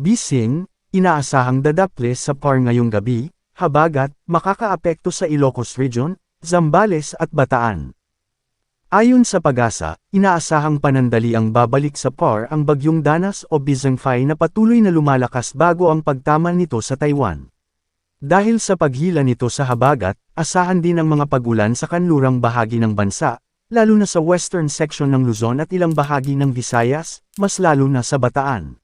Bising, inaasahang dadaples sa PAR ngayong gabi, habagat, makakaapekto sa Ilocos Region, Zambales at Bataan. Ayon sa PAGASA, inaasahang panandali ang babalik sa PAR ang bagyong Danas o Bisangfai na patuloy na lumalakas bago ang pagtama nito sa Taiwan. Dahil sa paghila nito sa habagat, asahan din ang mga pagulan sa kanlurang bahagi ng bansa, lalo na sa western section ng Luzon at ilang bahagi ng Visayas, mas lalo na sa Bataan.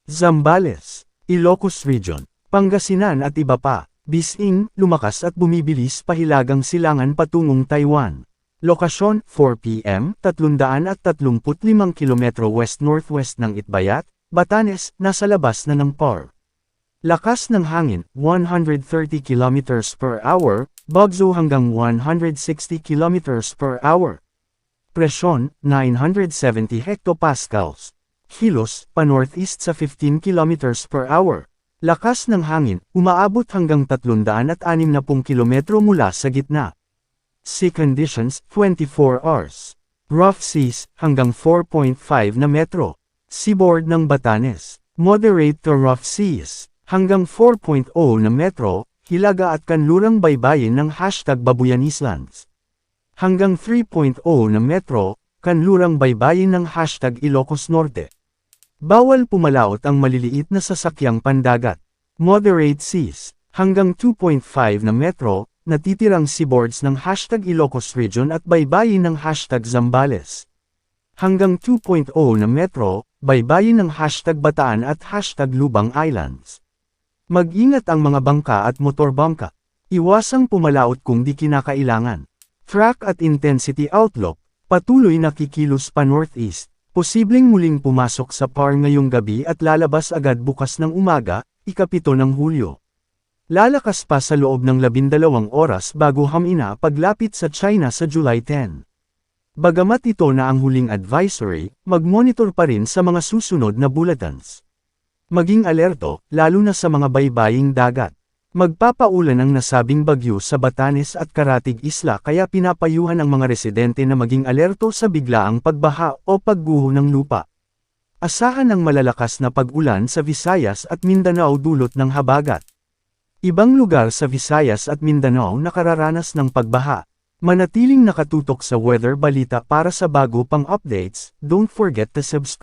Zambales, Ilocos Region, Pangasinan at iba pa, Bising, lumakas at bumibilis pahilagang silangan patungong Taiwan. Lokasyon, 4 p.m., 335 km west-northwest ng Itbayat, Batanes, nasa labas na ng PAR. Lakas ng hangin, 130 km per hour, bagyo hanggang 160 km per hour. Presyon, 970 hectopascals. Kilos, pa-northeast sa 15 km per hour. Lakas ng hangin, umaabot hanggang 360 km mula sa gitna. Sea conditions, 24 hours. Rough seas, hanggang 4.5 na metro. Seaboard ng Batanes, moderate to rough seas, hanggang 4.0 na metro, hilaga at kanlurang baybayin ng #Babuyan Islands. Hanggang 3.0 na metro, kanlurang baybayin ng #Ilocos Norte. Bawal pumalaot ang maliliit na sasakyang pandagat. Moderate seas, hanggang 2.5 na metro, natitirang seaboards ng #Ilocos Region at baybayin ng #Zambales. Hanggang 2.0 na metro, baybayin ng #Bataan at #Lubang Islands. Mag-ingat ang mga bangka at motorbangka. Iwasang pumalaot kung di kinakailangan. Track at intensity outlook, patuloy na kikilos pa northeast. Posibleng muling pumasok sa PAR ngayong gabi at lalabas agad bukas ng umaga, 7 ng Hulyo. Lalakas pa sa loob ng 12 oras bago hamina paglapit sa China sa July 10. Bagamat ito na ang huling advisory, mag-monitor pa rin sa mga susunod na bulletins. Maging alerto, lalo na sa mga baybaying dagat. Magpapaulan ang nasabing bagyo sa Batanes at Karatig Isla kaya pinapayuhan ang mga residente na maging alerto sa biglaang pagbaha o pagguho ng lupa. Asahan ang malalakas na pag-ulan sa Visayas at Mindanao dulot ng habagat. Ibang lugar sa Visayas at Mindanao nakararanas ng pagbaha. Manatiling nakatutok sa weather balita para sa bago pang updates, don't forget to subscribe.